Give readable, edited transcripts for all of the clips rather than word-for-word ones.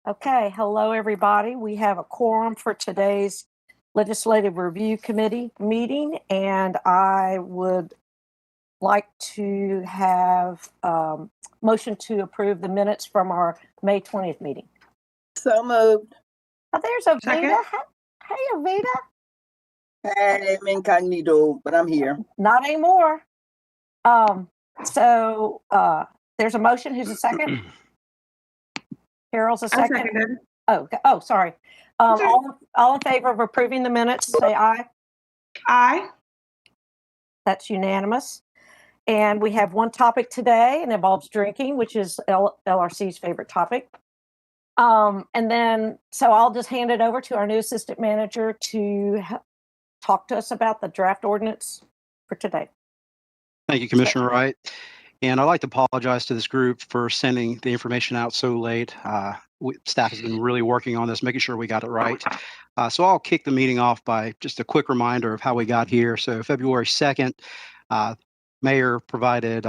Okay, hello everybody. We have a quorum for today's Legislative Review Committee meeting, and I would like to have motion to approve the minutes from our May 20th meeting. So moved. Oh, there's Avita. Hey, Avita. Hey, I'm incognito, but I'm here. Not anymore. So there's a motion. Who's a second? Carol's a second. I seconded. Oh, sorry. All in favor of approving the minutes, say aye. Aye. That's unanimous. And we have one topic today, and it involves drinking, which is LRC's favorite topic. And then, so I'll just hand it over to our new assistant manager to talk to us about the draft ordinance for today. Thank you, Commissioner Wright. And I'd like to apologize to this group for sending the information out so late. Staff has been really working on this, making sure we got it right. So I'll kick the meeting off by just a quick reminder of how we got here. So February 2nd, Mayor provided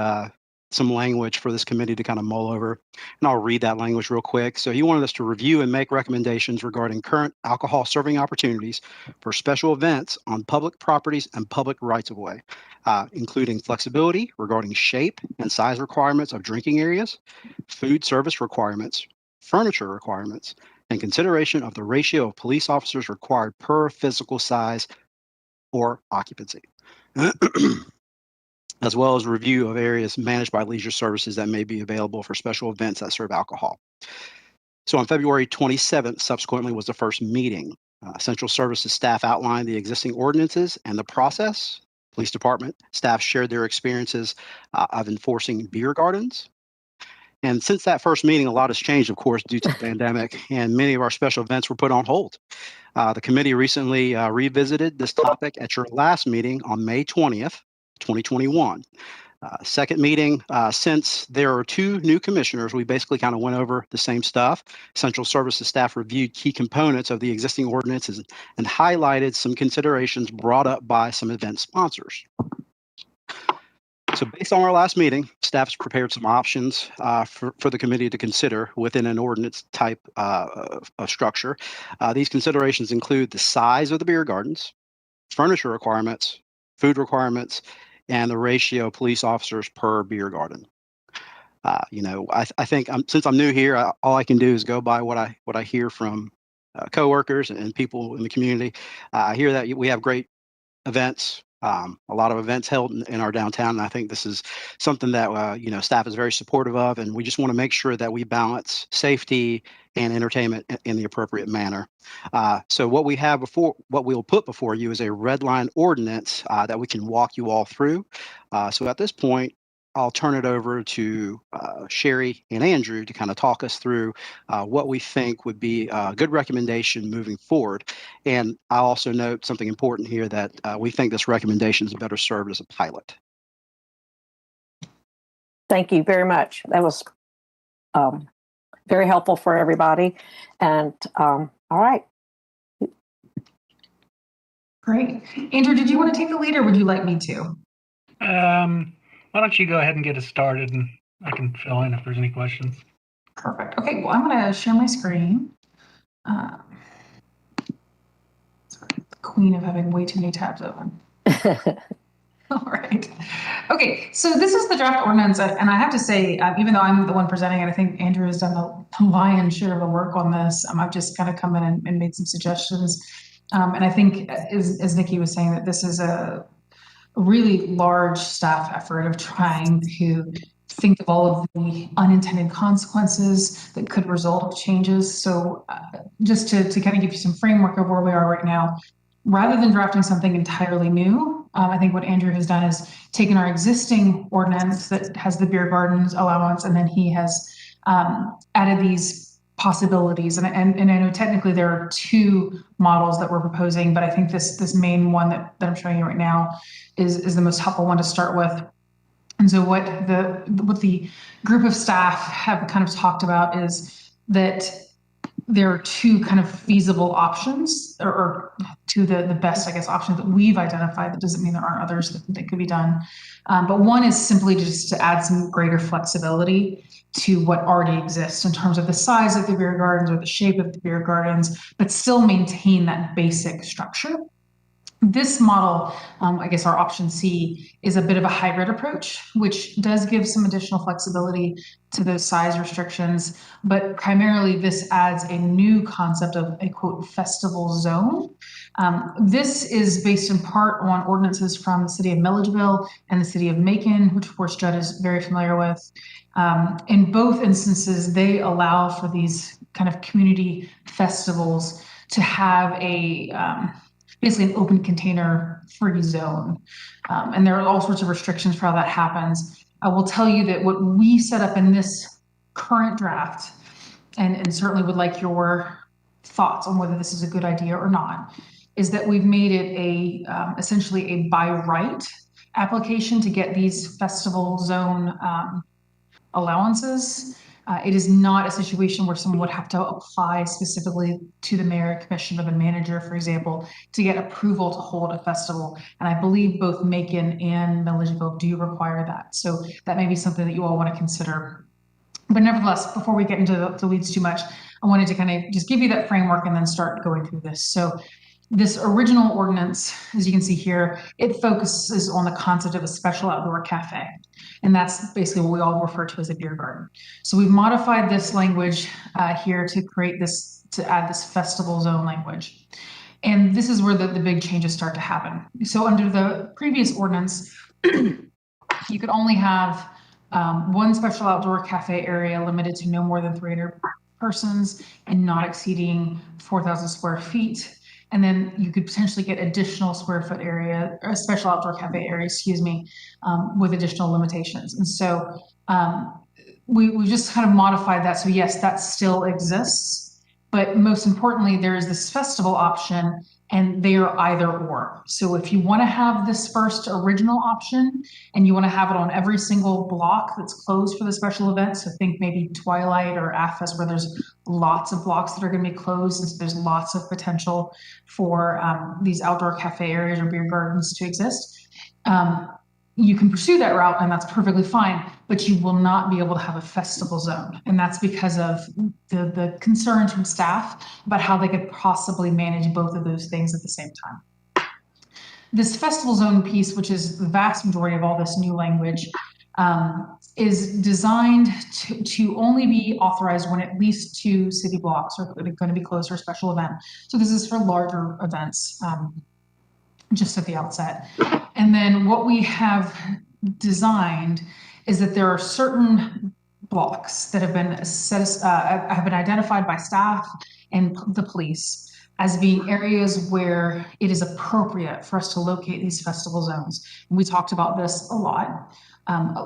some language for this committee to kind of mull over, and I'll read that language real quick. So he wanted us to review and make recommendations regarding current alcohol serving opportunities for special events on public properties and public rights-of-way, including flexibility regarding shape and size requirements of drinking areas, food service requirements, furniture requirements, and consideration of the ratio of police officers required per physical size or occupancy. As well as review of areas managed by leisure services that may be available for special events that serve alcohol. So on February 27th, subsequently was the first meeting. Central Services staff outlined the existing ordinances and the process. Police Department staff shared their experiences of enforcing beer gardens. And since that first meeting, a lot has changed, of course, due to the pandemic, and many of our special events were put on hold. The committee recently revisited this topic at your last meeting on May 20th, 2021. Second meeting, since there are two new commissioners, we basically kind of went over the same stuff. Central Services staff reviewed key components of the existing ordinances and highlighted some considerations brought up by some event sponsors. So based on our last meeting, staff has prepared some options for the committee to consider within an ordinance type of structure. These considerations include the size of the beer gardens, furniture requirements, food requirements, and the ratio of police officers per beer garden. I think since I'm new here, all I can do is go by what I hear from coworkers and people in the community. I hear that we have great events, a lot of events held in our downtown, and I think this is something that staff is very supportive of, and we just want to make sure that we balance safety and entertainment in the appropriate manner. So what we'll put before you is a Redline Ordinance that we can walk you all through. So at this point, I'll turn it over to Sherry and Andrew to kind of talk us through what we think would be a good recommendation moving forward. And I'll also note something important here that we think this recommendation is better served as a pilot. Thank you very much. That was very helpful for everybody. And all right. Great. Andrew, did you want to take the lead or would you like me to? Why don't you go ahead and get us started and I can fill in if there's any questions. Perfect. Okay, well, I'm going to share my screen. Sorry, the queen of having way too many tabs open. All right. Okay, so this is the draft ordinance, and I have to say, even though I'm the one presenting it, I think Andrew has done the lion's share of the work on this. I've just kind of come in and made some suggestions. And I think, as Nikki was saying, that this is a really large staff effort of trying to think of all of the unintended consequences that could result of changes. So just to kind of give you some framework of where we are right now, rather than drafting something entirely new, I think what Andrew has done is taken our existing ordinance that has the beer gardens allowance, and then he has added these possibilities. And I know technically there are two models that we're proposing, but I think this main one that I'm showing you right now is the most helpful one to start with. And so what the group of staff have kind of talked about is that there are two kind of feasible options or to the best, I guess, options that we've identified. That doesn't mean there aren't others that could be done. But one is simply just to add some greater flexibility to what already exists in terms of the size of the beer gardens or the shape of the beer gardens, but still maintain that basic structure. This model, I guess our option C, is a bit of a hybrid approach, which does give some additional flexibility to those size restrictions, but primarily this adds a new concept of a quote festival zone. This is based in part on ordinances from the city of Milledgeville and the city of Macon, which of course Judd is very familiar with. In both instances, they allow for these kind of community festivals to have a basically an open container free zone. And there are all sorts of restrictions for how that happens. I will tell you that what we set up in this current draft, and certainly would like your thoughts on whether this is a good idea or not, is that we've made it a essentially a by right application to get these festival zone allowances. It is not a situation where someone would have to apply specifically to the mayor, commission, or the manager, for example, to get approval to hold a festival. And I believe both Macon and Milledgeville do require that. So that may be something that you all want to consider. But nevertheless, before we get into the weeds too much, I wanted to kind of just give you that framework and then start going through this. So this original ordinance, as you can see here, it focuses on the concept of a special outdoor cafe. And that's basically what we all refer to as a beer garden. So we've modified this language here to create this, to add this festival zone language. And this is where the big changes start to happen. So under the previous ordinance, you could only have one special outdoor cafe area limited to no more than 300 persons and not exceeding 4,000 square feet. And then you could potentially get additional square foot area, or a special outdoor cafe area, excuse me, with additional limitations. And so we just kind of modified that. So yes, that still exists, but most importantly, there is this festival option, and they are either or. So if you want to have this first original option and you want to have it on every single block that's closed for the special event, so think maybe Twilight or AFES, where there's lots of blocks that are going to be closed, and so there's lots of potential for these outdoor cafe areas or beer gardens to exist. You can pursue that route, and that's perfectly fine, but you will not be able to have a festival zone. And that's because of the concerns from staff about how they could possibly manage both of those things at the same time. This festival zone piece, which is the vast majority of all this new language, is designed to only be authorized when at least 2 city blocks are going to be closed for a special event. So this is for larger events, just at the outset. And then what we have designed is that there are certain blocks that have been identified by staff and the police as being areas where it is appropriate for us to locate these festival zones. And we talked about this a lot.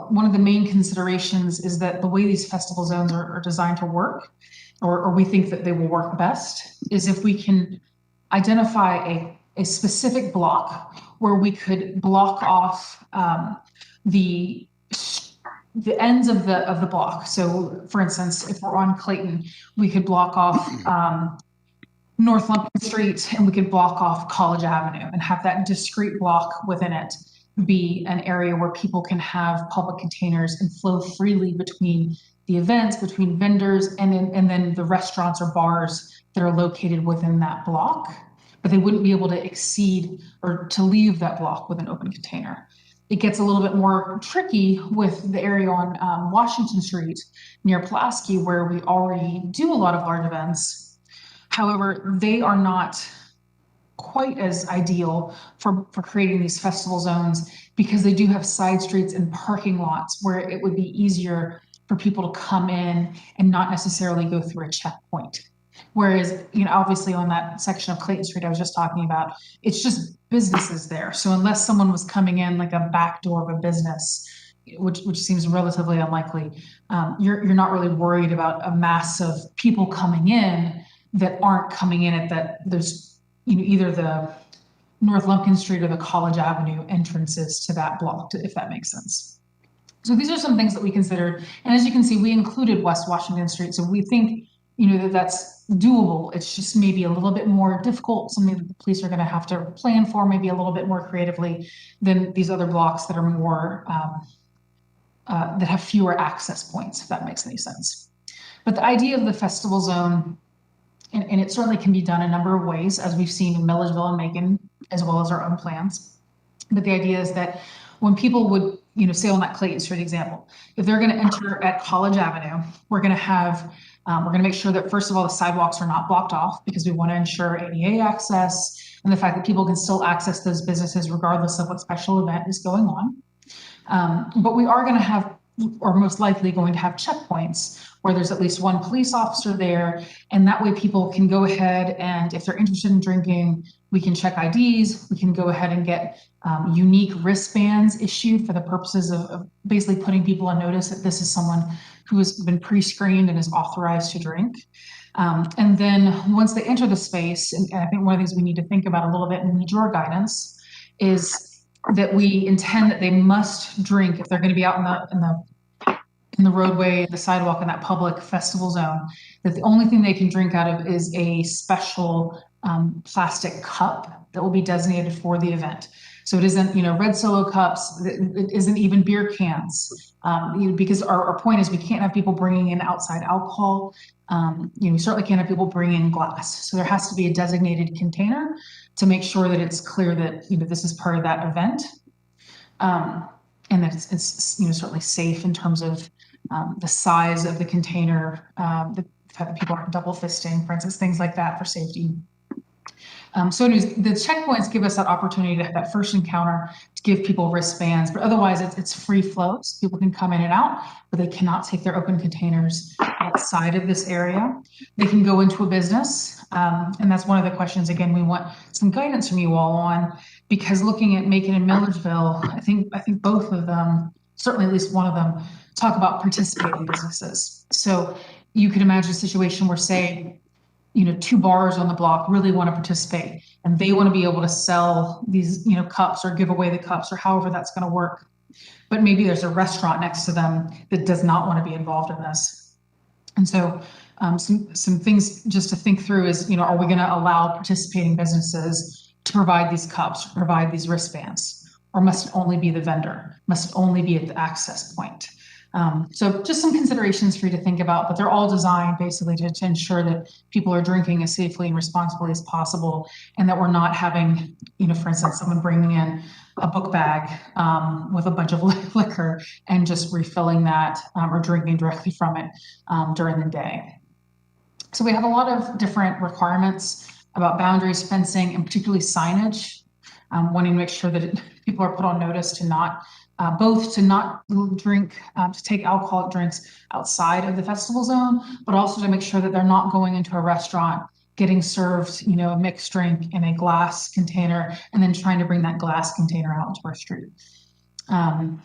One of the main considerations is that the way these festival zones are designed to work, or we think that they will work best, is if we can identify a specific block where we could block off the ends of the block. So for instance, if we're on Clayton, we could block off North Lumpkin Street, and we could block off College Avenue and have that discrete block within it be an area where people can have public containers and flow freely between the events, between vendors, and then the restaurants or bars that are located within that block. But they wouldn't be able to exceed or to leave that block with an open container. It gets a little bit more tricky with the area on Washington Street near Pulaski, where we already do a lot of large events. However, they are not quite as ideal for creating these festival zones because they do have side streets and parking lots where it would be easier for people to come in and not necessarily go through a checkpoint. Whereas, obviously on that section of Clayton Street I was just talking about, it's just businesses there. So unless someone was coming in like a back door of a business, which seems relatively unlikely, you're not really worried about a mass of people coming in that aren't coming in at there's either the North Lumpkin Street or the College Avenue entrances to that block, if that makes sense. So these are some things that we considered. And as you can see, we included West Washington Street. So we think that's doable. It's just maybe a little bit more difficult, something that the police are going to have to plan for maybe a little bit more creatively than these other blocks that are more, that have fewer access points, if that makes any sense. But the idea of the festival zone, and it certainly can be done a number of ways, as we've seen in Milledgeville and Macon, as well as our own plans. But the idea is that when people would, say on that Clayton Street example, if they're going to enter at College Avenue, we're going to make sure that, first of all, the sidewalks are not blocked off, because we want to ensure ADA access and the fact that people can still access those businesses regardless of what special event is going on. But we are going to have, or most likely going to have, checkpoints where there's at least one police officer there. And that way people can go ahead and, if they're interested in drinking, we can check IDs. We can go ahead and get unique wristbands issued for the purposes of basically putting people on notice that this is someone who has been pre-screened and is authorized to drink. And then once they enter the space, and I think one of the things we need to think about a little bit and need your guidance is that we intend that they must drink if they're going to be out in the roadway, the sidewalk, in that public festival zone, that the only thing they can drink out of is a special plastic cup that will be designated for the event. So it isn't, red Solo cups, it isn't even beer cans, because our point is we can't have people bringing in outside alcohol. We certainly can't have people bring in glass. So there has to be a designated container to make sure that it's clear that, this is part of that event. And that it's certainly safe in terms of the size of the container, the fact that people aren't double fisting, for instance, things like that for safety. So anyways, the checkpoints give us that opportunity to have that first encounter, to give people wristbands, but otherwise it's free flow. So people can come in and out, but they cannot take their open containers outside of this area. They can go into a business. And that's one of the questions, again, we want some guidance from you all on, because looking at Macon and Milledgeville, I think both of them, certainly at least one of them, talk about participating businesses. So you could imagine a situation where, say, 2 bars on the block really want to participate and they want to be able to sell these, cups or give away the cups or however that's going to work. But maybe there's a restaurant next to them that does not want to be involved in this. And so some things just to think through is, are we going to allow participating businesses to provide these cups, provide these wristbands, or must it only be the vendor, must it only be at the access point? So just some considerations for you to think about, but they're all designed basically to ensure that people are drinking as safely and responsibly as possible, and that we're not having, for instance, someone bringing in a book bag with a bunch of liquor and just refilling that or drinking directly from it during the day. So we have a lot of different requirements about boundaries, fencing, and particularly signage, wanting to make sure that people are put on notice to not both to not drink, to take alcoholic drinks outside of the festival zone, but also to make sure that they're not going into a restaurant, getting served, a mixed drink in a glass container, and then trying to bring that glass container out into our street. And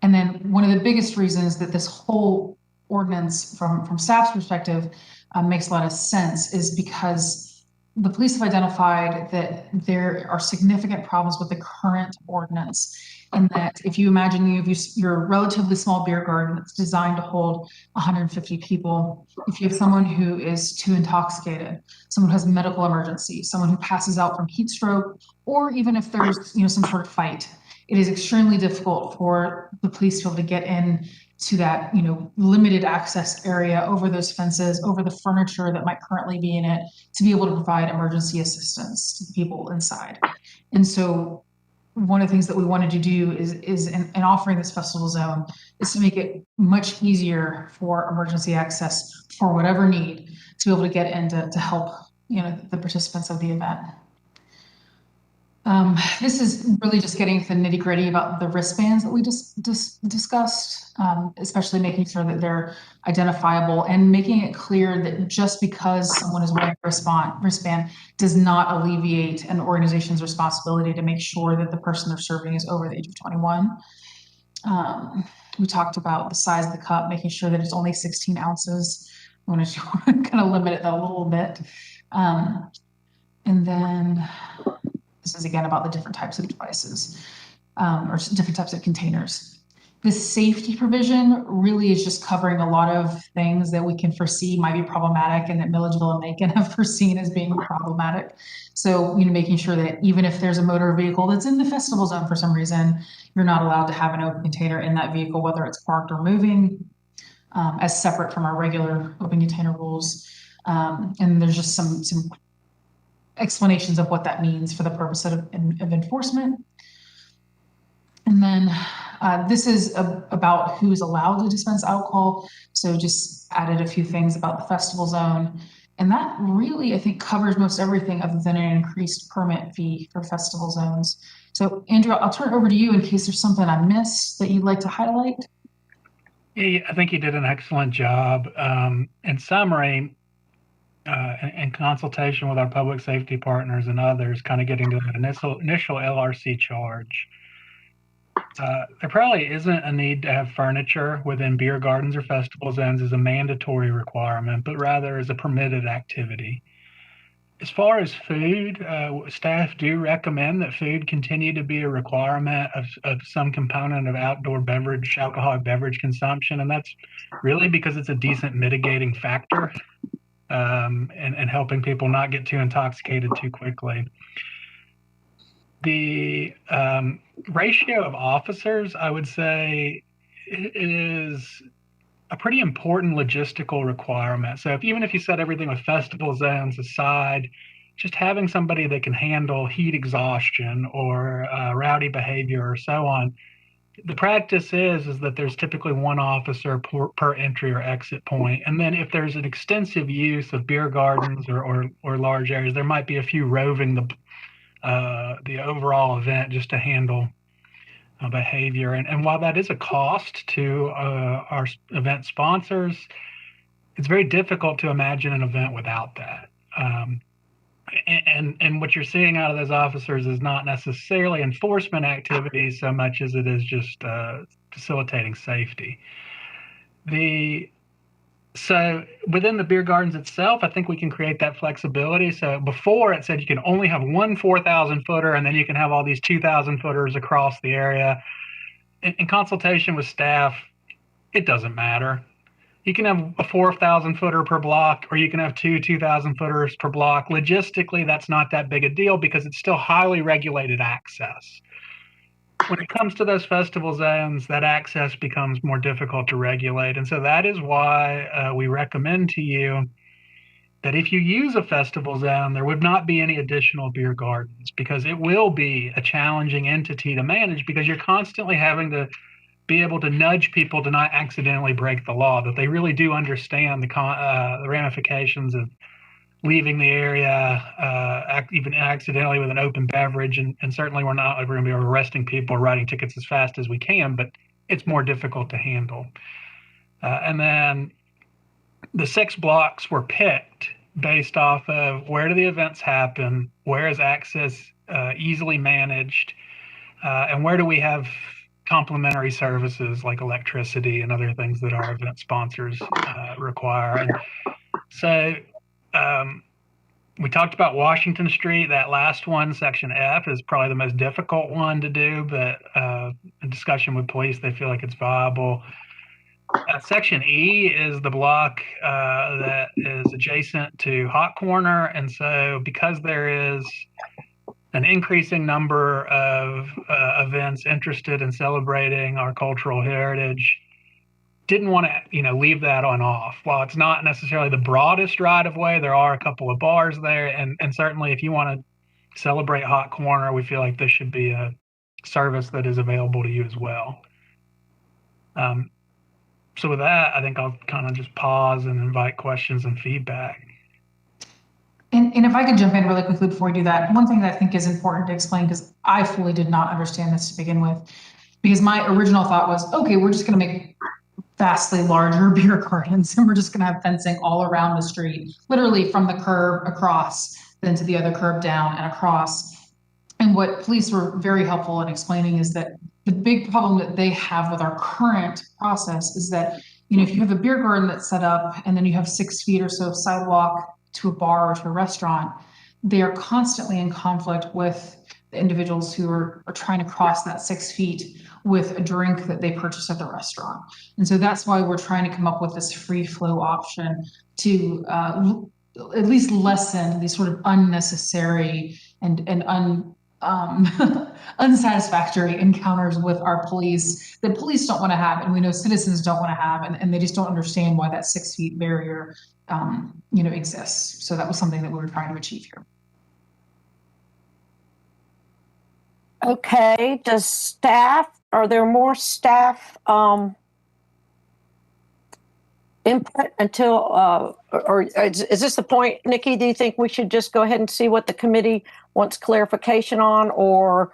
then one of the biggest reasons that this whole ordinance from staff's perspective makes a lot of sense is because the police have identified that there are significant problems with the current ordinance, and that if you imagine your relatively small beer garden that's designed to hold 150 people, if you have someone who is too intoxicated, someone who has a medical emergency, someone who passes out from heat stroke, or even if there's some sort of fight, it is extremely difficult for the police to be able to get in to that limited access area, over those fences, over the furniture that might currently be in it, to be able to provide emergency assistance to the people inside. And so one of the things that we wanted to do is in offering this festival zone is to make it much easier for emergency access for whatever need to be able to get in to help the participants of the event. This is really just getting to the nitty-gritty about the wristbands that we just discussed, especially making sure that they're identifiable and making it clear that just because someone is wearing a wristband does not alleviate an organization's responsibility to make sure that the person they're serving is over the age of 21. We talked about the size of the cup, making sure that it's only 16 ounces. I want to kind of limit it a little bit. And then this is again about the different types of devices or different types of containers. The safety provision really is just covering a lot of things that we can foresee might be problematic and that Milledgeville and Macon have foreseen as being problematic. So, making sure that even if there's a motor vehicle that's in the festival zone for some reason, you're not allowed to have an open container in that vehicle, whether it's parked or moving, as separate from our regular open container rules. And there's just some explanations of what that means for the purpose of enforcement. And then this is about who's allowed to dispense alcohol. So just added a few things about the festival zone. And that really, I think, covers most everything other than an increased permit fee for festival zones. So Andrew, I'll turn it over to you in case there's something I missed that you'd like to highlight. Yeah, I think you did an excellent job. In summary, in consultation with our public safety partners and others, kind of getting to the initial LRC charge, there probably isn't a need to have furniture within beer gardens or festival zones as a mandatory requirement, but rather as a permitted activity. As far as food, staff do recommend that food continue to be a requirement of some component of outdoor beverage, alcoholic beverage consumption, and that's really because it's a decent mitigating factor and helping people not get too intoxicated too quickly. The ratio of officers, I would say, is a pretty important logistical requirement. So even if you set everything with festival zones aside, just having somebody that can handle heat exhaustion or rowdy behavior or so on, the practice is that there's typically one officer per entry or exit point. And then if there's an extensive use of beer gardens or large areas, there might be a few roving the overall event just to handle behavior. And while that is a cost to our event sponsors, it's very difficult to imagine an event without that. And what you're seeing out of those officers is not necessarily enforcement activities so much as it is just facilitating safety. So within the beer gardens itself, I think we can create that flexibility. So before it said you can only have one 4,000 footer and then you can have all these 2,000 footers across the area. In consultation with staff, it doesn't matter. You can have a 4,000 footer per block, or you can have 2,000 footers per block. Logistically, that's not that big a deal because it's still highly regulated access. When it comes to those festival zones, that access becomes more difficult to regulate. And so that is why we recommend to you that if you use a festival zone, there would not be any additional beer gardens because it will be a challenging entity to manage because you're constantly having to be able to nudge people to not accidentally break the law, that they really do understand the ramifications of leaving the area, even accidentally with an open beverage. And certainly we're not ever going to be arresting people or writing tickets as fast as we can, but it's more difficult to handle. And then the 6 blocks were picked based off of where do the events happen, where is access easily managed, and where do we have complementary services like electricity and other things that our event sponsors require. And so we talked about Washington Street. That last one, section F, is probably the most difficult one to do, but in discussion with police, they feel like it's viable. Section E is the block that is adjacent to Hot Corner. And so because there is an increasing number of events interested in celebrating our cultural heritage, didn't want to, leave that on off. While it's not necessarily the broadest right of way, there are a couple of bars there, and certainly if you want to celebrate Hot Corner, we feel like this should be a service that is available to you as well. So with that, I think I'll kind of just pause and invite questions and feedback. And if I could jump in really quickly before we do that, one thing that I think is important to explain, because I fully did not understand this to begin with, because my original thought was, okay, we're just going to make vastly larger beer gardens and we're just going to have fencing all around the street, literally from the curb across, then to the other curb down and across. And what police were very helpful in explaining is that the big problem that they have with our current process is that, if you have a beer garden that's set up and then you have 6 feet or so of sidewalk to a bar or to a restaurant, they are constantly in conflict with individuals who are trying to cross that 6 feet with a drink that they purchase at the restaurant. And so that's why we're trying to come up with this free flow option to at least lessen these sort of unnecessary and unsatisfactory encounters with our police that police don't want to have, and we know citizens don't want to have, and they just don't understand why that 6 feet barrier exists. So that was something that we were trying to achieve here. Okay, are there more staff input until, or is this the point, Nikki? Do you think we should just go ahead and see what the committee wants clarification on, or?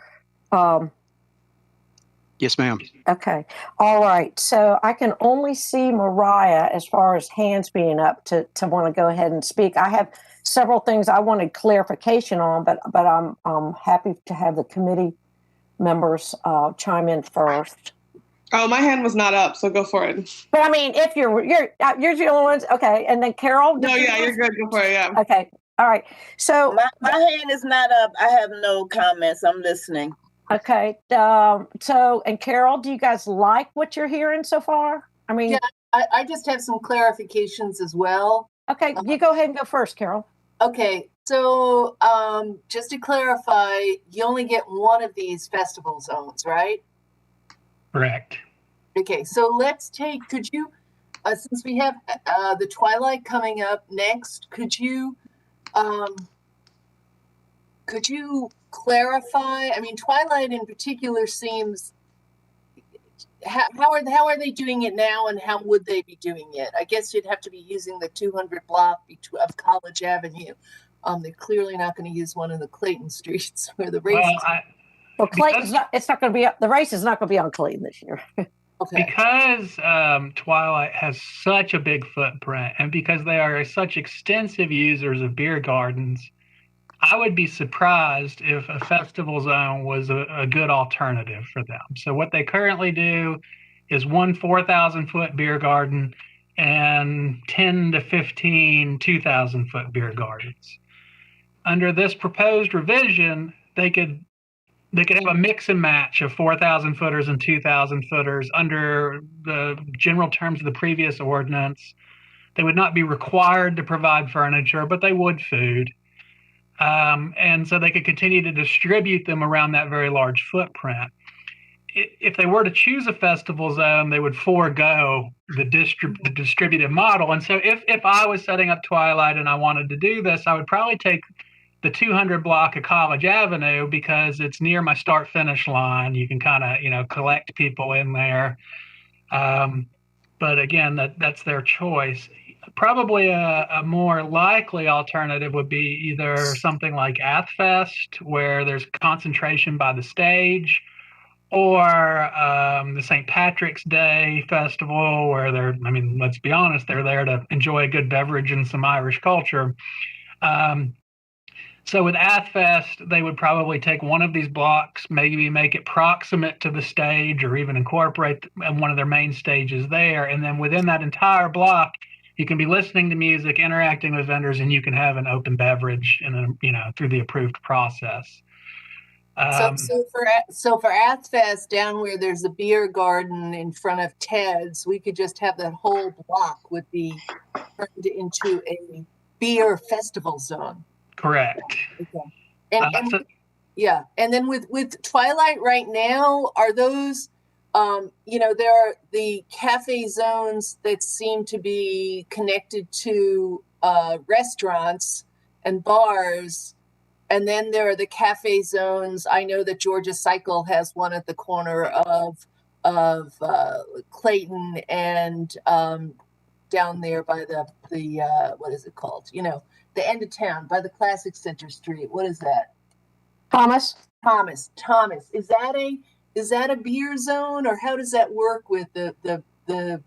Yes, ma'am. Okay, all right. So I can only see Mariah as far as hands being up to want to go ahead and speak. I have several things I wanted clarification on, but I'm happy to have the committee members chime in first. Oh, my hand was not up, so go for it. But I mean, if you're the only ones, okay. And then Carol. No, yeah, you're good. Go for it. Yeah. Okay. All right. So My hand is not up. I have no comments. I'm listening. okay. And Carol, do you guys like what you're hearing so far? I mean, Yeah. I just have some clarifications as well. okay. You go ahead and go first, Carol. Okay, so just to clarify, you only get one of these festival zones, right? Correct. Okay, so could you, since we have the Twilight coming up next, could you clarify? I mean, Twilight in particular seems, how are they doing it now, and how would they be doing it? I guess you'd have to be using the 200 block of College Avenue. They're clearly not going to use one of the Clayton streets where the race. Well, Clayton's it's not going to be, the race is not going to be on Clayton this year. Okay. Because Twilight has such a big footprint, and because they are such extensive users of beer gardens, I would be surprised if a festival zone was a good alternative for them. So what they currently do is one 4,000-foot beer garden and 10 to 15 2,000-foot beer gardens. Under this proposed revision, they could have a mix and match of 4,000 footers and 2,000 footers under the general terms of the previous ordinance. They would not be required to provide furniture, but they would food. And so they could continue to distribute them around that very large footprint. If they were to choose a festival zone, they would forego the distributive model. And so if I was setting up Twilight and I wanted to do this, I would probably take the 200 block of College Avenue because it's near my start finish line. You can kind of, collect people in there. But again, that's their choice. Probably a more likely alternative would be either something like Athfest, where there's concentration by the stage, or the St. Patrick's Day Festival, where let's be honest, they're there to enjoy a good beverage and some Irish culture. So with Athfest, they would probably take one of these blocks, maybe make it proximate to the stage, or even incorporate one of their main stages there. And then within that entire block, you can be listening to music, interacting with vendors, and you can have an open beverage, and then through the approved process. So for Athfest, down where there's a beer garden in front of Ted's, we could just have that whole block would be turned into a beer festival zone. Correct. Okay. And then with Twilight right now, are those, there are the cafe zones that seem to be connected to restaurants and bars. And then there are the cafe zones. I know that Georgia Cycle has one at the corner of Clayton and down there by the what is it called? The end of town by the Classic Center Street. What is that? Thomas. Is that a beer zone, or how does that work with the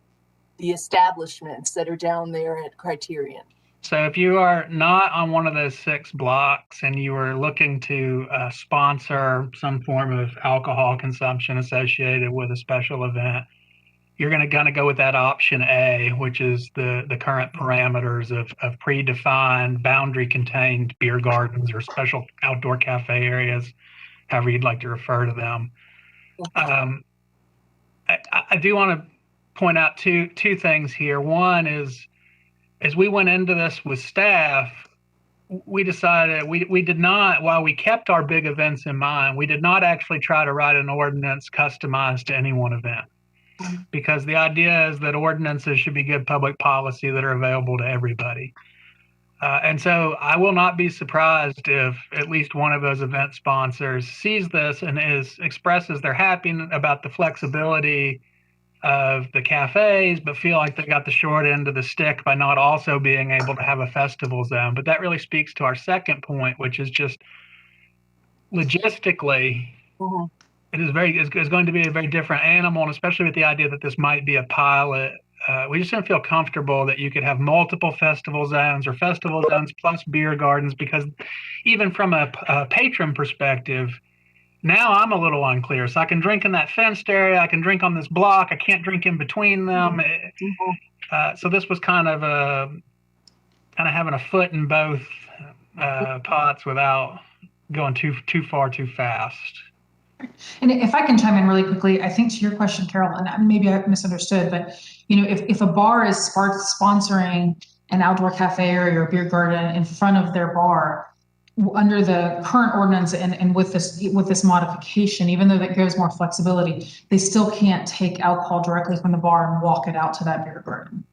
establishments that are down there at Criterion? So if you are not on one of those 6 blocks and you are looking to sponsor some form of alcohol consumption associated with a special event, you're going to go with that option A, which is the current parameters of predefined boundary contained beer gardens or special outdoor cafe areas however you'd like to refer to them. I do want to point out two things here. One is, as we went into this with staff, we decided we did not, while we kept our big events in mind, we did not actually try to write an ordinance customized to any one event. Because the idea is that ordinances should be good public policy that are available to everybody. And so I will not be surprised if at least one of those event sponsors sees this and expresses they're happy about the flexibility of the cafes, but feel like they got the short end of the stick by not also being able to have a festival zone. But that really speaks to our second point, which is just logistically, it is going to be a very different animal, and especially with the idea that this might be a pilot. We just don't feel comfortable that you could have multiple festival zones or festival zones plus beer gardens, because even from a patron perspective, now I'm a little unclear. So I can drink in that fenced area, I can drink on this block, I can't drink in between them. So this was kind of having a foot in both pots without going too far too fast. And if I can chime in really quickly, I think to your question, Carol, and maybe I misunderstood, but if a bar is sponsoring an outdoor cafe area or beer garden in front of their bar, under the current ordinance and with this modification, even though that gives more flexibility, they still can't take alcohol directly from the bar and walk it out to that beer garden.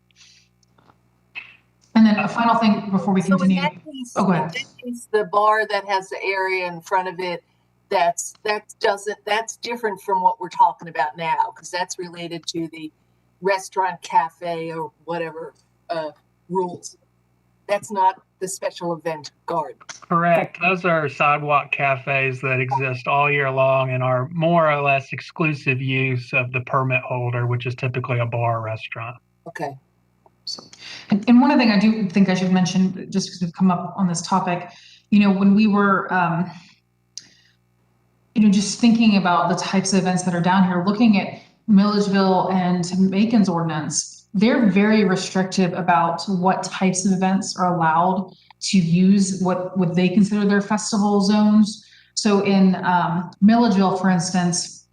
And then a final thing before we continue. So in that case, go ahead. The bar that has the area in front of it, that's different from what we're talking about now, because that's related to the restaurant, cafe, or whatever rules. That's not the special event garden. Correct. Those are sidewalk cafes that exist all year long and are more or less exclusive use of the permit holder, which is typically a bar or restaurant. Okay. So, and one other thing I do think I should mention, just because we've come up on this topic, when we were, just thinking about the types of events that are down here, looking at Milledgeville and Macon's ordinance, they're very restrictive about what types of events are allowed to use what they consider their festival zones. So in Milledgeville, for instance,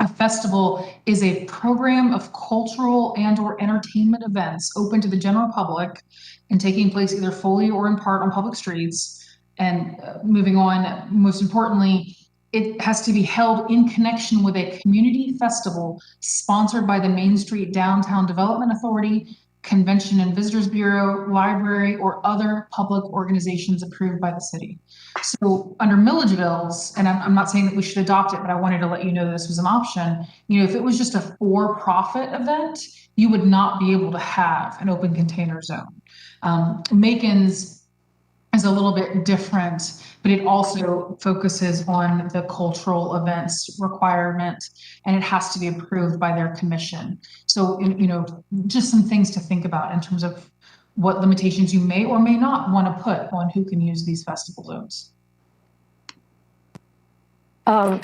a festival is a program of cultural and or entertainment events open to the general public and taking place either fully or in part on public streets. And moving on, most importantly, it has to be held in connection with a community festival sponsored by the Main Street Downtown Development Authority, Convention and Visitors Bureau, library, or other public organizations approved by the city. So under Milledgeville's, and I'm not saying that we should adopt it, but I wanted to let you know this was an option. If it was just a for-profit event, you would not be able to have an open container zone. Macon's is a little bit different, but it also focuses on the cultural events requirement, and it has to be approved by their commission. So, just some things to think about in terms of what limitations you may or may not want to put on who can use these festival zones.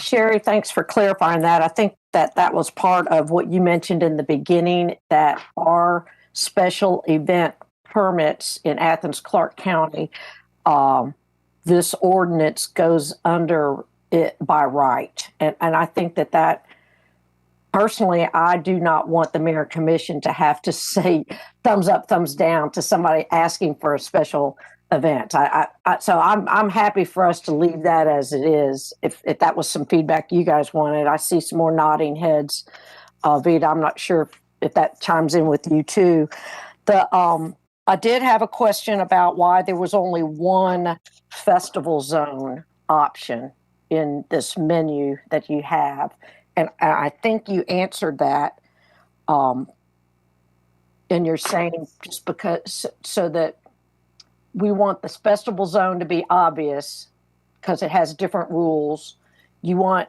Sherry, thanks for clarifying that. I think that was part of what you mentioned in the beginning, that our special event permits in Athens-Clarke County, this ordinance goes under it by right. And I think that personally, I do not want the mayor commission to have to say thumbs up, thumbs down to somebody asking for a special event. So I'm happy for us to leave that as it is. If that was some feedback you guys wanted, I see some more nodding heads. Vita, I'm not sure if that chimes in with you too. I did have a question about why there was only one festival zone option in this menu that you have. And I think you answered that. And you're saying just because, so that we want this festival zone to be obvious because it has different rules. You want,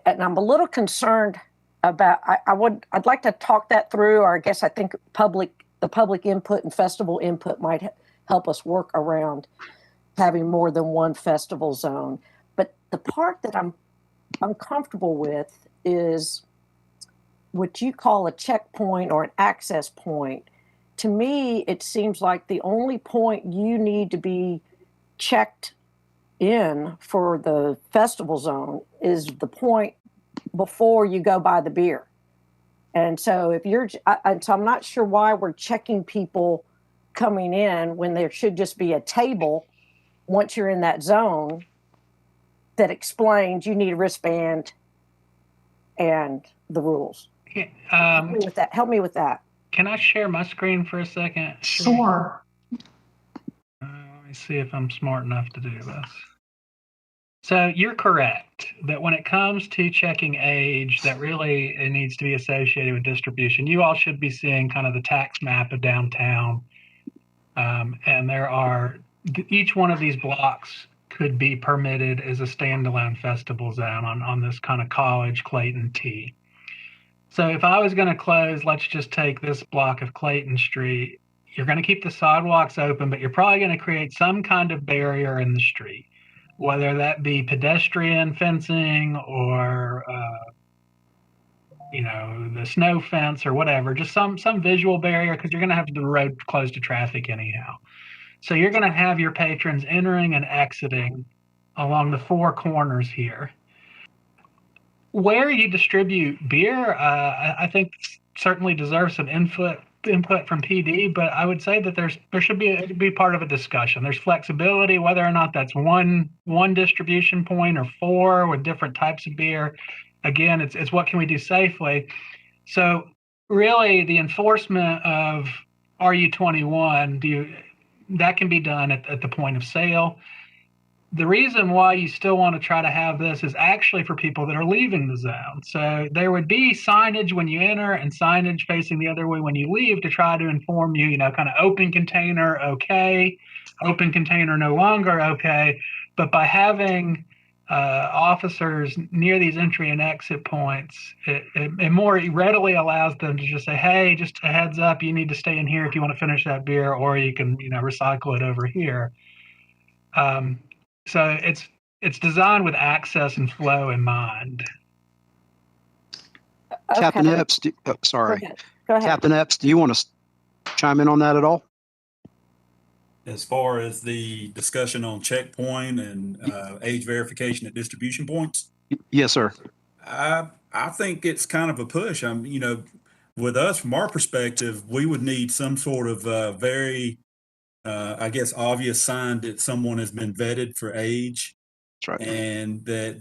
and I'm a little concerned about, I'd like to talk that through, or I guess I think the public input and festival input might help us work around having more than one festival zone. But the part that I'm uncomfortable with is what you call a checkpoint or an access point. To me, it seems like the only point you need to be checked in for the festival zone is the point before you go buy the beer. And so if you're, so I'm not sure why we're checking people coming in when there should just be a table once you're in that zone that explains you need a wristband and the rules. Help me with that. Can I share my screen for a second? Sure. Let me see if I'm smart enough to do this. So you're correct that when it comes to checking age, that really it needs to be associated with distribution. You all should be seeing kind of the tax map of downtown. And there are, each one of these blocks could be permitted as a standalone festival zone on this kind of College Clayton T. So if I was going to close, let's just take this block of Clayton Street, you're going to keep the sidewalks open, but you're probably going to create some kind of barrier in the street, whether that be pedestrian fencing or, the snow fence or whatever, just some visual barrier, because you're going to have the road closed to traffic anyhow. So you're going to have your patrons entering and exiting along the four corners here. Where you distribute beer, I think certainly deserves some input from PD, but I would say that there should be part of a discussion. There's flexibility, whether or not that's one distribution point or four with different types of beer. Again, it's what can we do safely. So really the enforcement of are you 21, that can be done at the point of sale. The reason why you still want to try to have this is actually for people that are leaving the zone. So there would be signage when you enter and signage facing the other way when you leave to try to inform you, kind of open container, okay, open container no longer okay. But by having officers near these entry and exit points, it more readily allows them to just say, hey, just a heads up, you need to stay in here if you want to finish that beer, or you can, recycle it over here. So it's designed with access and flow in mind. Okay. Captain Epps, sorry. Go ahead. Captain Epps, do you want to chime in on that at all? As far as the discussion on checkpoint and age verification at distribution points? Yes, sir. I think it's kind of a push. With us, from our perspective, we would need some sort of very obvious sign that someone has been vetted for age. That's right. And that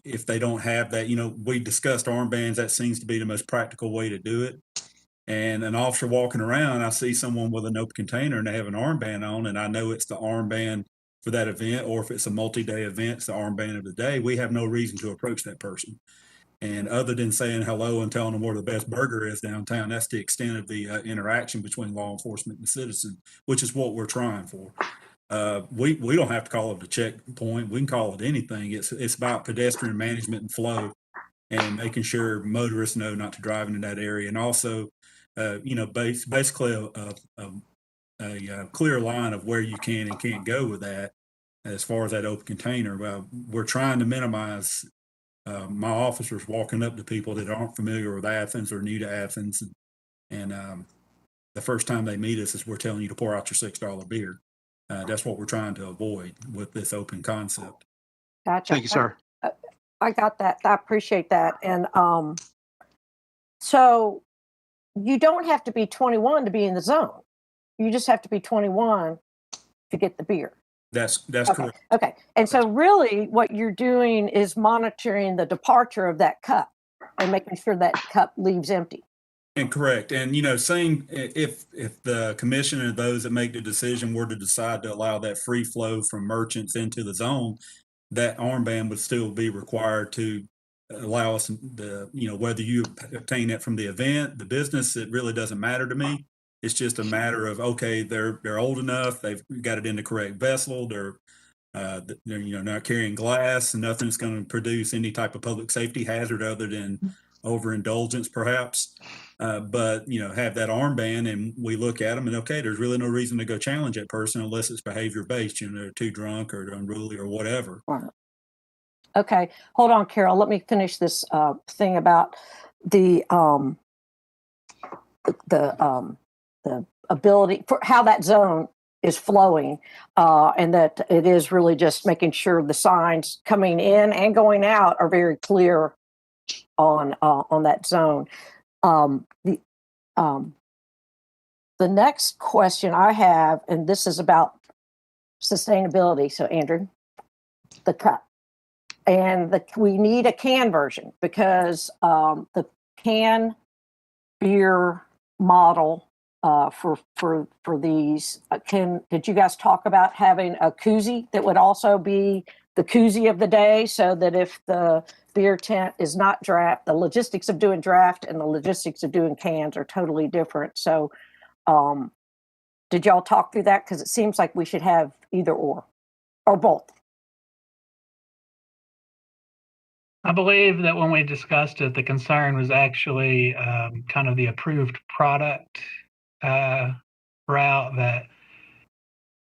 if they don't have that, we discussed armbands, that seems to be the most practical way to do it. And an officer walking around, I see someone with an open container and they have an armband on, and I know it's the armband for that event, or if it's a multi-day event, it's the armband of the day. We have no reason to approach that person. And other than saying hello and telling them where the best burger is downtown, that's the extent of the interaction between law enforcement and citizen, which is what we're trying for. We don't have to call it a checkpoint. We can call it anything. It's about pedestrian management and flow, and making sure motorists know not to drive into that area. And also, basically a clear line of where you can and can't go with that as far as that open container. Well, we're trying to minimize my officers walking up to people that aren't familiar with Athens or new to Athens. And the first time they meet us is we're telling you to pour out your $6 beer. That's what we're trying to avoid with this open concept. Gotcha. Thank you, sir. I got that. I appreciate that. And so you don't have to be 21 to be in the zone. You just have to be 21 to get the beer. That's okay. correct. Okay. And so really what you're doing is monitoring the departure of that cup and making sure that cup leaves empty. And correct. And, saying if the commission and those that make the decision were to decide to allow that free flow from merchants into the zone, that armband would still be required to allow us whether you obtain it from the event, the business, it really doesn't matter to me. It's just a matter of, okay, they're old enough, they've got it in the correct vessel, they're not carrying glass, and nothing's going to produce any type of public safety hazard other than overindulgence, perhaps. But have that armband, and we look at them, and okay, there's really no reason to go challenge that person unless it's behavior based. They're too drunk or unruly or whatever. Right. Okay, hold on, Carol. Let me finish this thing about the ability for how that zone is flowing, and that it is really just making sure the signs coming in and going out are very clear on that zone. The next question I have, and this is about sustainability. So Andrew, the cup, and we need a can version because the can beer model for these. Did you guys talk about having a koozie that would also be the koozie of the day, so that if the beer tent is not draft, the logistics of doing draft and the logistics of doing cans are totally different. So did y'all talk through that? Because it seems like we should have either or both. I believe that when we discussed it, the concern was actually kind of the approved product route, that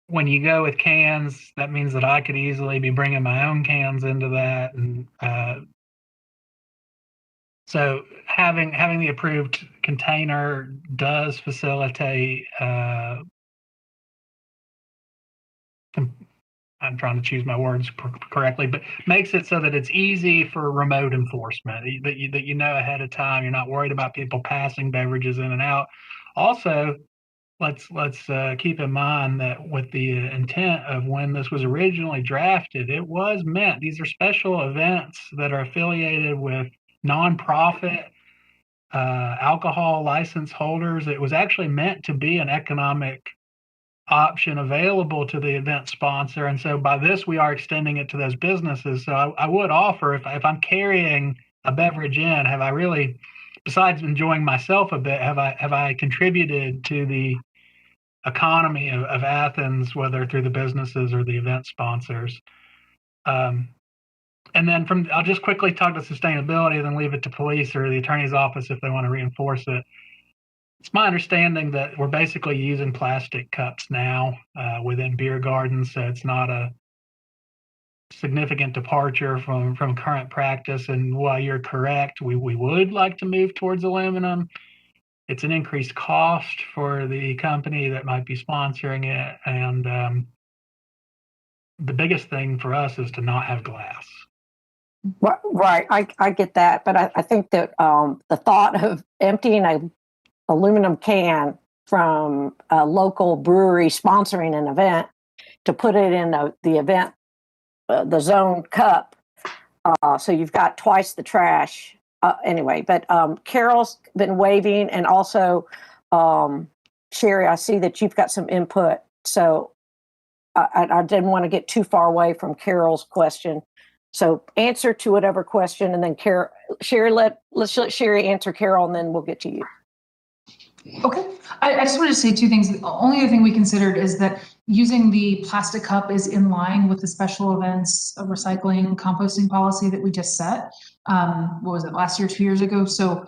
when you go with cans, that means that I could easily be bringing my own cans into that. And so having the approved container does facilitate, I'm trying to choose my words correctly, but makes it so that it's easy for remote enforcement, that you know ahead of time. You're not worried about people passing beverages in and out. Also, let's keep in mind that with the intent of when this was originally drafted, it was meant, these are special events that are affiliated with nonprofit alcohol license holders. It was actually meant to be an economic option available to the event sponsor. And so by this, we are extending it to those businesses. So I would offer, if I'm carrying a beverage in, have I really, besides enjoying myself a bit, have I contributed to the economy of Athens, whether through the businesses or the event sponsors? And then I'll just quickly talk to sustainability, then leave it to police or the attorney's office if they want to reinforce it. It's my understanding that we're basically using plastic cups now within beer gardens, so it's not a significant departure from current practice. And while you're correct, we would like to move towards aluminum. It's an increased cost for the company that might be sponsoring it, and the biggest thing for us is to not have glass. Right, I get that, but I think that the thought of emptying a aluminum can from a local brewery sponsoring an event to put it in the event, the zone cup, so you've got twice the trash. Anyway, but Carol's been waving, and also Sherry, I see that you've got some input. So I didn't want to get too far away from Carol's question. So answer to whatever question, and then Sherry, let's let Sherry answer Carol, and then we'll get to you. Okay. I just wanted to say two things. The only other thing we considered is that using the plastic cup is in line with the special events recycling composting policy that we just set. What was it, last year, 2 years ago? So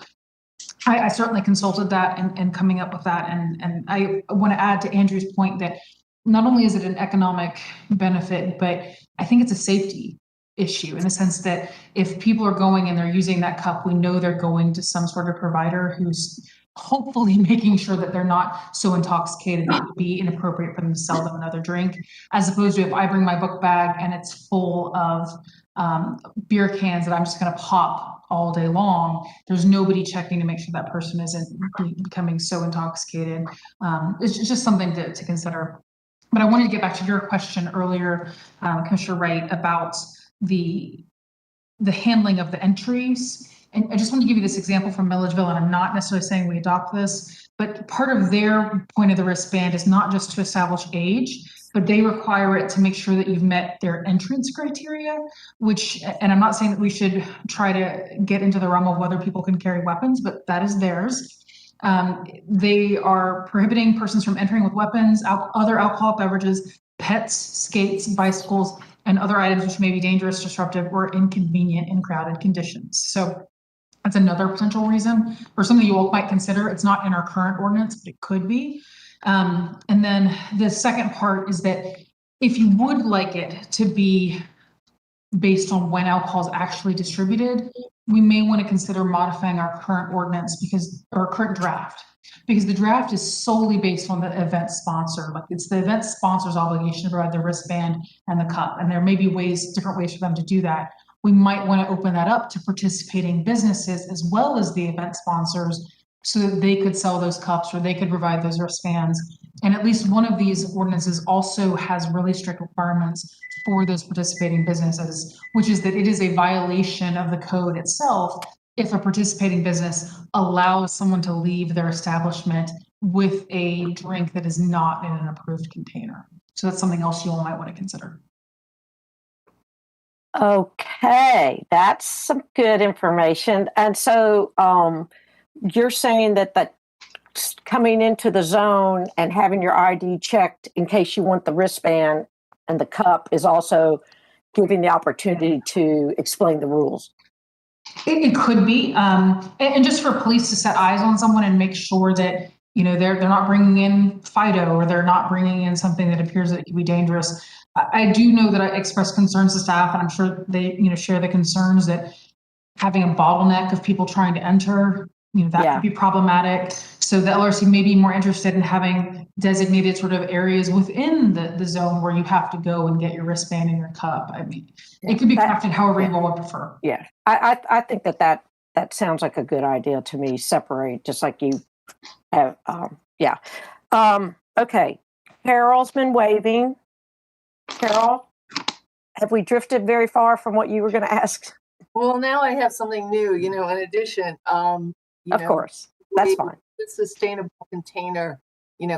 I certainly consulted that and coming up with that. And I want to add to Andrew's point that not only is it an economic benefit, but I think it's a safety issue in the sense that if people are going and they're using that cup, we know they're going to some sort of provider who's hopefully making sure that they're not so intoxicated that it would be inappropriate for them to sell them another drink, as opposed to if I bring my book bag and it's full of beer cans that I'm just going to pop all day long, there's nobody checking to make sure that person isn't becoming so intoxicated. It's just something to consider. But I wanted to get back to your question earlier, Commissioner Wright, about the handling of the entries. And I just want to give you this example from Milledgeville, and I'm not necessarily saying we adopt this, but part of their point of the wristband is not just to establish age, but they require it to make sure that you've met their entrance criteria, which, and I'm not saying that we should try to get into the realm of whether people can carry weapons, but that is theirs. They are prohibiting persons from entering with weapons, other alcoholic beverages, pets, skates, bicycles, and other items which may be dangerous, disruptive, or inconvenient in crowded conditions. So that's another potential reason, or something you all might consider. It's not in our current ordinance, but it could be. And then the second part is that if you would like it to be based on when alcohol is actually distributed, we may want to consider modifying our current ordinance or current draft, because the draft is solely based on the event sponsor. Like it's the event sponsor's obligation to provide the wristband and the cup. And there may be different ways for them to do that. We might want to open that up to participating businesses as well as the event sponsors so that they could sell those cups or they could provide those wristbands. And at least one of these ordinances also has really strict requirements for those participating businesses, which is that it is a violation of the code itself if a participating business allows someone to leave their establishment with a drink that is not in an approved container. So that's something else you all might want to consider. Okay, that's some good information. And so you're saying that coming into the zone and having your ID checked in case you want the wristband and the cup is also giving the opportunity to explain the rules. It could be, and just for police to set eyes on someone and make sure that they're not bringing in Fido or they're not bringing in something that appears that it could be dangerous. I do know that I expressed concerns to staff, and I'm sure they share the concerns that having a bottleneck of people trying to enter, that could be problematic. So the LRC may be more interested in having designated sort of areas within the zone where you have to go and get your wristband and your cup. I mean, it could be crafted however you all would prefer. Yeah, I think that sounds like a good idea to me. Separate, just like you have. Okay, Carol's been waving. Carol, have we drifted very far from what you were going to ask? Well, now I have something new, in addition. Of course, that's fine. The sustainable container,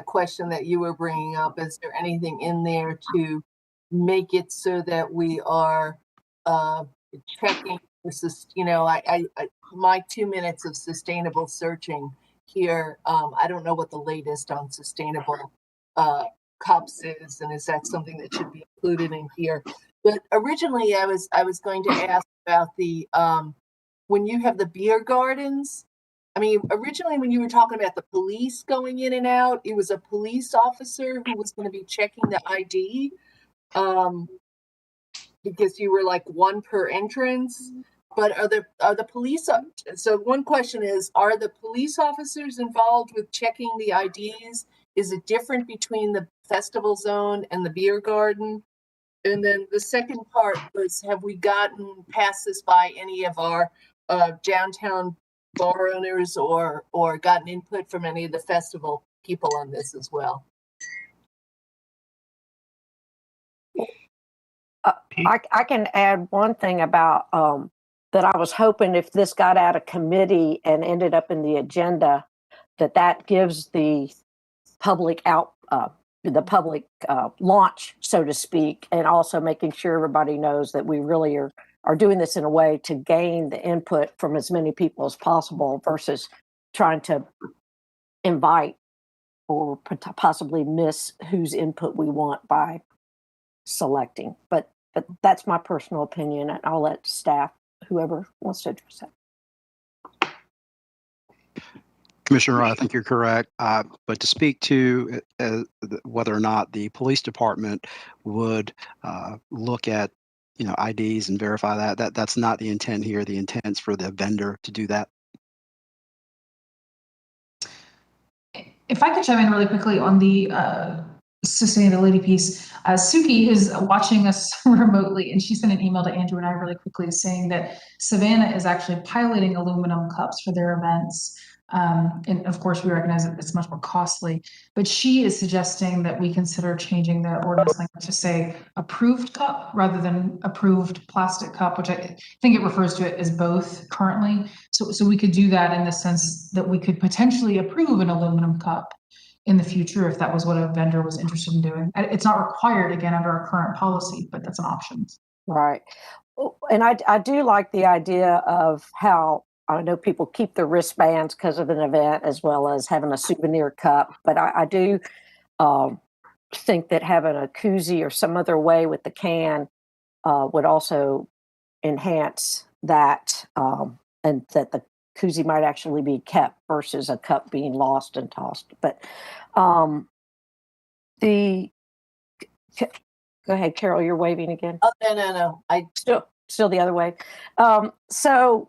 question that you were bringing up, is there anything in there to make it so that we are checking this, my 2 minutes of sustainable searching here. I don't know what the latest on sustainable cups is, and is that something that should be included in here? But originally I was going to ask about the when you have the beer gardens. I mean, originally when you were talking about the police going in and out, it was a police officer who was going to be checking the ID, because you were like one per entrance. But are the police? So one question is, are the police officers involved with checking the IDs? Is it different between the festival zone and the beer garden? And then the second part was, have we gotten past this by any of our downtown bar owners or gotten input from any of the festival people on this as well? I can add one thing about that I was hoping if this got out of committee and ended up in the agenda, that gives the public launch, so to speak, and also making sure everybody knows that we really are doing this in a way to gain the input from as many people as possible versus trying to invite or possibly miss whose input we want by selecting. But that's my personal opinion, and I'll let staff, whoever wants to address that. Commissioner, I think you're correct. But to speak to whether or not the police department would look at IDs and verify that's not the intent here. The intent is for the vendor to do that. If I could chime in really quickly on the sustainability piece, Suki is watching us remotely, and she sent an email to Andrew and I really quickly saying that Savannah is actually piloting aluminum cups for their events. And of course, we recognize that it's much more costly, but she is suggesting that we consider changing the ordinance language to say approved cup rather than approved plastic cup, which I think it refers to it as both currently. So we could do that in the sense that we could potentially approve an aluminum cup in the future if that was what a vendor was interested in doing. It's not required, again, under our current policy, but that's an option. Right. And I do like the idea of how I know people keep their wristbands because of an event as well as having a souvenir cup, but I do think that having a koozie or some other way with the can would also enhance that, and that the koozie might actually be kept versus a cup being lost and tossed. But go ahead, Carol, you're waving again. Oh, no. I still the other way. So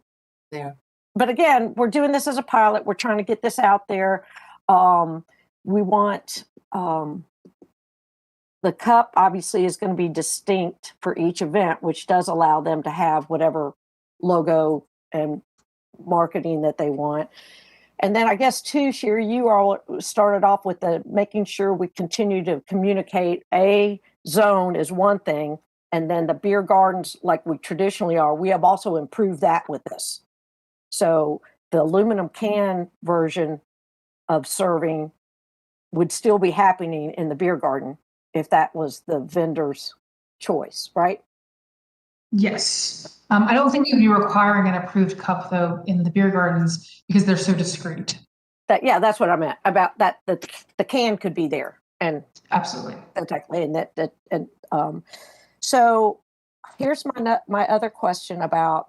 there. But again, we're doing this as a pilot. We're trying to get this out there. We want the cup obviously is going to be distinct for each event, which does allow them to have whatever logo and marketing that they want. And then I guess too, Sherry, you all started off with the making sure we continue to communicate. A zone is one thing, and then the beer gardens, like we traditionally are, we have also improved that with this. So the aluminum can version of serving would still be happening in the beer garden if that was the vendor's choice, right? Yes. I don't think you'd be requiring an approved cup though in the beer gardens because they're so discreet. Yeah, that's what I meant about that. The can could be there, and absolutely, exactly. And so here's my other question about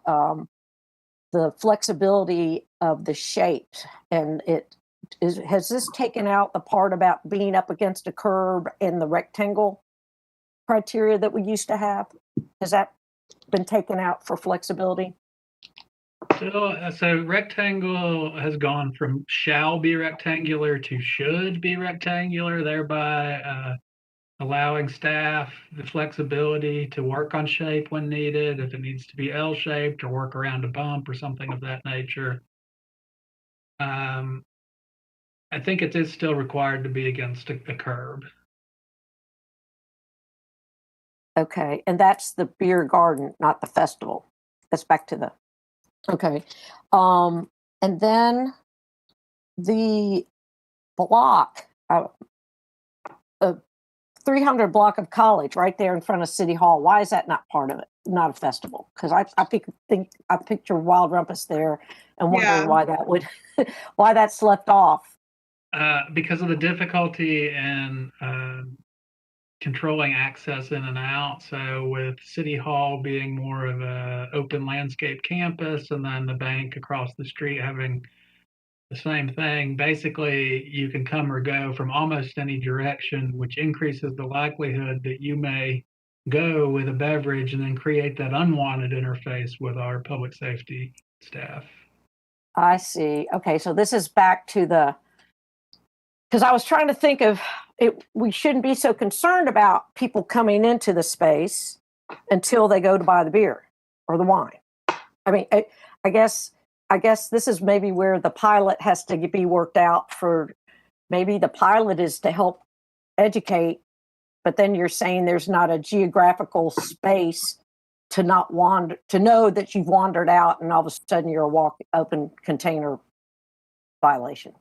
the flexibility of the shape, and has this taken out the part about being up against a curb and the rectangle criteria that we used to have? Has that been taken out for flexibility? So rectangle has gone from shall be rectangular to should be rectangular, thereby allowing staff the flexibility to work on shape when needed, if it needs to be L-shaped or work around a bump or something of that nature. I think it is still required to be against a curb. Okay, and that's the beer garden, not the festival. That's back to the, okay. And then the block, 300 block of College right there in front of City Hall. Why is that not part of it? Not a festival? Because I picture Wild Rumpus there and wondering why that would, why that's left off. Because of the difficulty in controlling access in and out. So with City Hall being more of a open landscape campus, and then the bank across the street having the same thing, basically you can come or go from almost any direction, which increases the likelihood that you may go with a beverage and then create that unwanted interface with our public safety staff. I see. Okay, so this is back to the, because I was trying to think of it, we shouldn't be so concerned about people coming into the space until they go to buy the beer or the wine. I mean, I guess this is maybe where the pilot has to be worked out for. Maybe the pilot is to help educate, but then you're saying there's not a geographical space to not wander, to know that you've wandered out and all of a sudden you're a open container violation.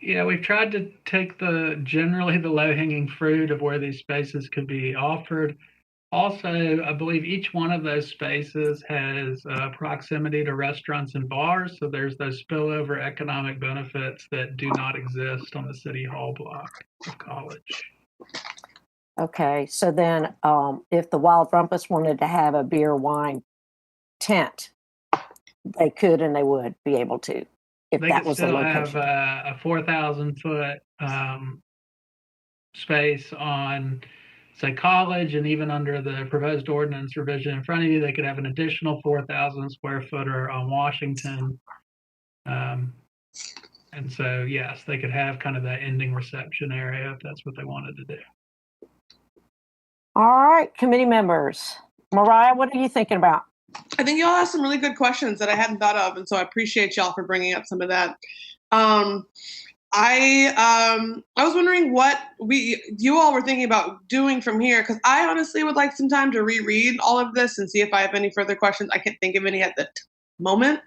Yeah, we've tried to take generally the low-hanging fruit of where these spaces could be offered. Also, I believe each one of those spaces has proximity to restaurants and bars, so there's those spillover economic benefits that do not exist on the City Hall block of College. Okay, so then if the Wild Rumpus wanted to have a beer wine tent, they could and they would be able to. If they that could was still the location. have a 4,000 foot space on, say, College, and even under the proposed ordinance revision in front of you, they could have an additional 4,000 square footer on Washington. And so, yes, they could have kind of that ending reception area if that's what they wanted to do. All right, committee members. Mariah, what are you thinking about? I think y'all asked some really good questions that I hadn't thought of, and so I appreciate y'all for bringing up some of that. I was wondering what you all were thinking about doing from here, because I honestly would like some time to reread all of this and see if I have any further questions. I can't think of any at the moment,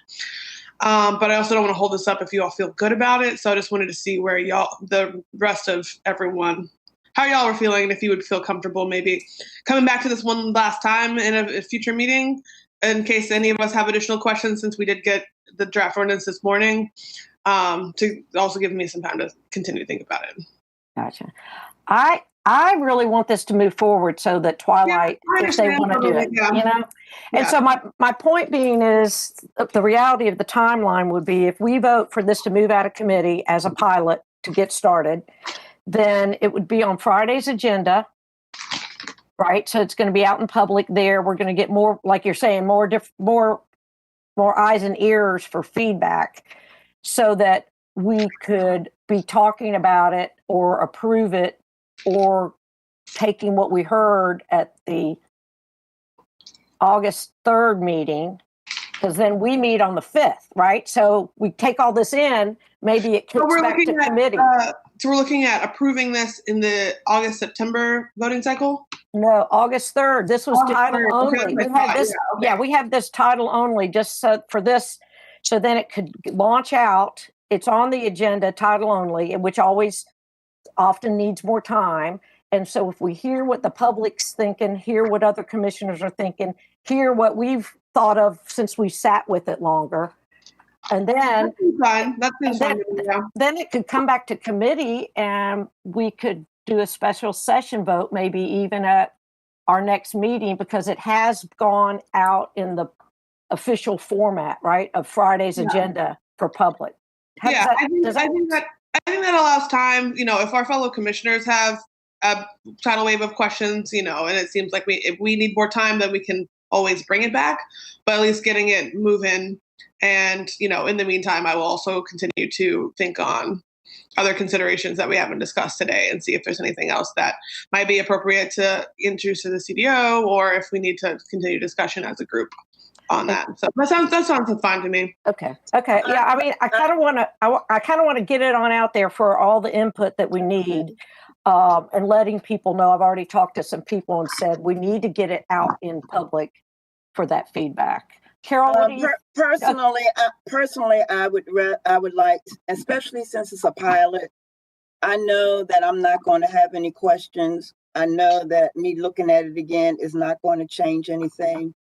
but I also don't want to hold this up if you all feel good about it. So I just wanted to see where the rest of everyone, how y'all were feeling, and if you would feel comfortable maybe coming back to this one last time in a future meeting, in case any of us have additional questions, since we did get the draft ordinance this morning, to also give me some time to continue to think about it. Gotcha. I really want this to move forward so that Twilight, if they want to do it, you know? And so my point being is the reality of the timeline would be if we vote for this to move out of committee as a pilot to get started, then it would be on Friday's agenda, right? So it's going to be out in public there. We're going to get more, like you're saying, more eyes and ears for feedback so that we could be talking about it or approve it, or taking what we heard at the August 3rd meeting, because then we meet on the 5th, right? So we take all this in, maybe it kicks back to committee. So we're looking at approving this in the August-September voting cycle? No, August 3rd. This was August title 3rd. only. Okay, We have this, yeah, we have this title only just so for this, so then it could launch out. It's on the agenda, title only, which always often needs more time. And so if we hear what the public's thinking, hear what other commissioners are thinking, hear what we've thought of since we sat with it longer, and then then it could come back to committee, and we could do a special session vote, maybe even at our next meeting, because it has gone out in the official format, right, of Friday's agenda for public. I think that allows time, if our fellow commissioners have a tidal wave of questions, and it seems like if we need more time, then we can always bring it back, but at least getting it moving. And, in the meantime, I will also continue to think on other considerations that we haven't discussed today and see if there's anything else that might be appropriate to introduce to the CDO, or if we need to continue discussion as a group on that. So that sounds fine to me. Okay. Yeah. I mean, I kind of want to get it on out there for all the input that we need, and letting people know. I've already talked to some people and said we need to get it out in public for that feedback. Carol, what do you personally, I would like, especially since it's a pilot, I know that I'm not going to have any questions. I know that me looking at it again is not going to change anything.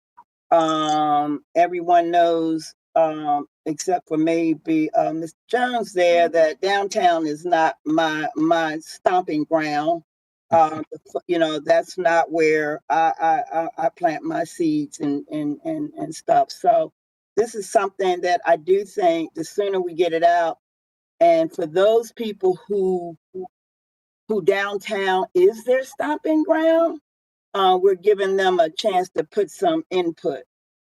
Everyone knows, except for maybe Mr. Jones there, that downtown is not my stomping ground. That's not where I plant my seeds and stuff. So this is something that I do think the sooner we get it out, and for those people who downtown is their stomping ground, we're giving them a chance to put some input.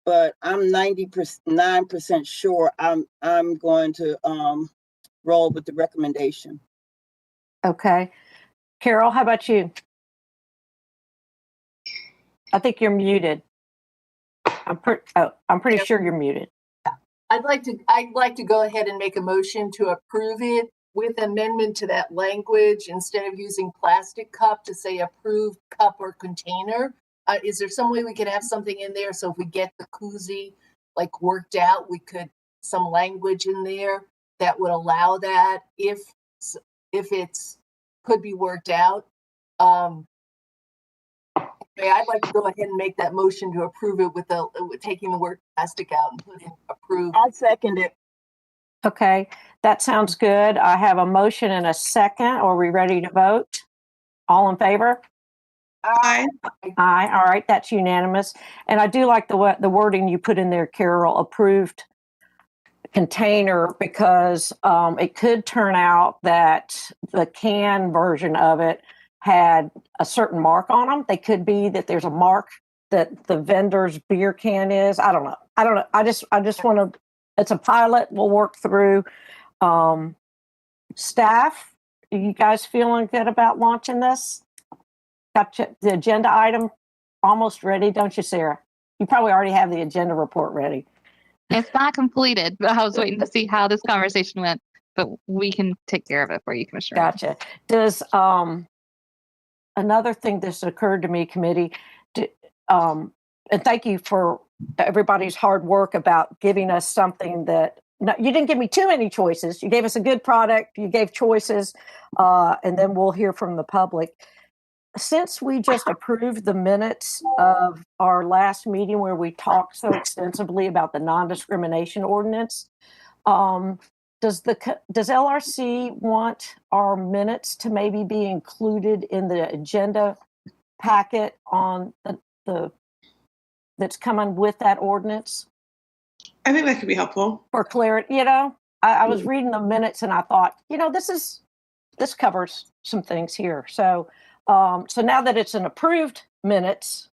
But I'm 99% sure I'm going to roll with the recommendation. Okay. Carol, how about you? I think you're muted. I'm pretty sure you're muted. I'd like to go ahead and make a motion to approve it with amendment to that language. Instead of using plastic cup, to say approved cup or container. Is there some way we could have something in there so if we get the koozie worked out, we could some language in there that would allow that if it's could be worked out. I'd like to go ahead and make that motion to approve it with taking the word plastic out and putting approved. I'll second it. Okay, that sounds good. I have a motion and a second. Are we ready to vote? All in favor? Aye. Aye. All right, that's unanimous. And I do like the wording you put in there, Carol, approved container, because it could turn out that the can version of it had a certain mark on them. They could be that there's a mark that the vendor's beer can is. I don't know. I just want to, it's a pilot we'll work through. Staff, are you guys feeling good about launching this? Got the agenda item almost ready, don't you, Sarah? You probably already have the agenda report ready. It's not completed, but I was waiting to see how this conversation went, but we can take care of it for you, Commissioner. Gotcha. Does another thing that's occurred to me, committee, and thank you for everybody's hard work about giving us something that, you didn't give me too many choices. You gave us a good product, you gave choices, and then we'll hear from the public. Since we just approved the minutes of our last meeting where we talked so extensively about the non-discrimination ordinance, does LRC want our minutes to maybe be included in the agenda packet on the that's coming with that ordinance? I think that could be helpful for clarity. I was reading the minutes and I thought, this covers some things here. So now that it's an approved minutes,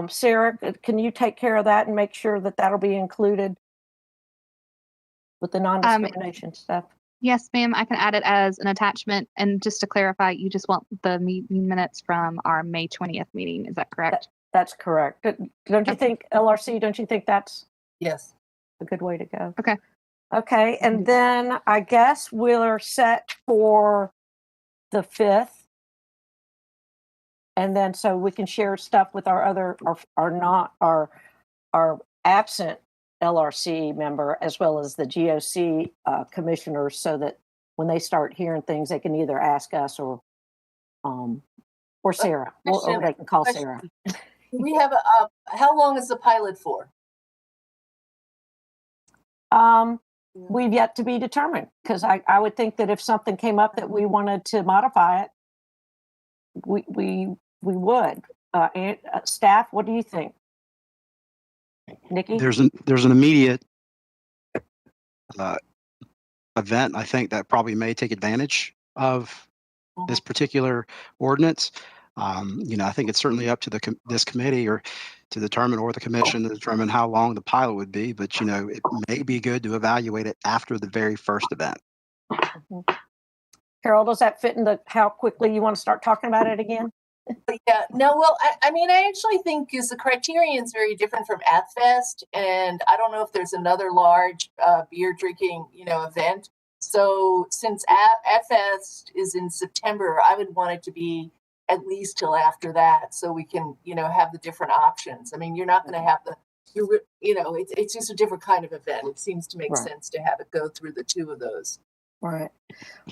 Sarah, can you take care of that and make sure that that'll be included with the non-discrimination stuff? Yes, ma'am. I can add it as an attachment. And just to clarify, you just want the meeting minutes from our May 20th meeting. Is that correct? That's correct. Don't you think, LRC, don't you think that's Yes. a good way to go? Okay. Okay, and then I guess we're set for the 5th. And then so we can share stuff with our other, our absent LRC member, as well as the GOC commissioners, so that when they start hearing things, they can either ask us or Sarah, or they can call Sarah. We have how long is the pilot for? We've yet to be determined, because I would think that if something came up that we wanted to modify it, we would. And staff, what do you think? Nikki? There's an immediate event, I think, that probably may take advantage of this particular ordinance. I think it's certainly up to this committee or to determine, or the commission to determine how long the pilot would be. But, it may be good to evaluate it after the very first event. Carol, does that fit into how quickly you want to start talking about it again? Yeah, no, well, I actually think because the criterion is very different from AthFest, and I don't know if there's another large beer drinking, event. So since AthFest is in September, I would want it to be at least till after that, so we can, have the different options. I mean, you're not going to have it's just a different kind of event. It seems to make sense to have it go through the two of those. Right.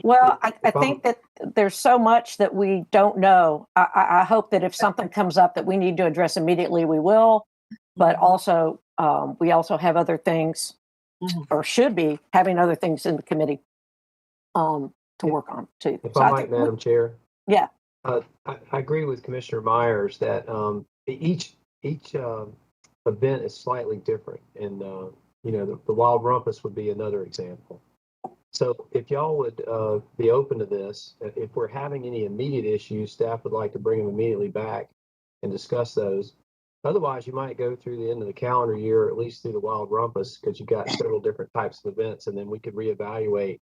Well, I think that there's so much that we don't know. I hope that if something comes up that we need to address immediately, we will. But also, we also have other things, or should be having other things in the committee to work on too. If I might, Madam Chair. Yeah. I agree with Commissioner Myers that each event is slightly different, and the Wild Rumpus would be another example. So if y'all would be open to this, if we're having any immediate issues, staff would like to bring them immediately back and discuss those. Otherwise, you might go through the end of the calendar year, at least through the Wild Rumpus, because you've got several different types of events, and then we could reevaluate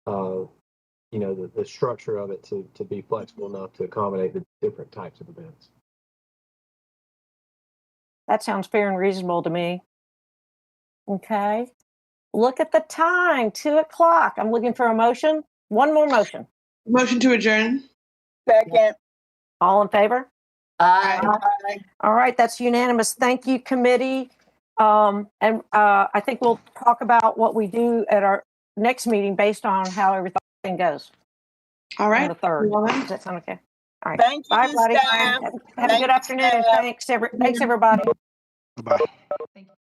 the structure of it to be flexible enough to accommodate the different types of events. That sounds fair and reasonable to me. Okay. Look at the time, 2:00. I'm looking for a motion. One more motion. Motion to adjourn. Second. All in favor? Aye. All right, that's unanimous. Thank you, committee. And I think we'll talk about what we do at our next meeting based on how everything goes. All right. On the 3rd. Well, Does that sound okay? All right. Thank you, Bye, buddy. staff. Have a good afternoon. Staff. Thanks, everybody. Bye. Thank you.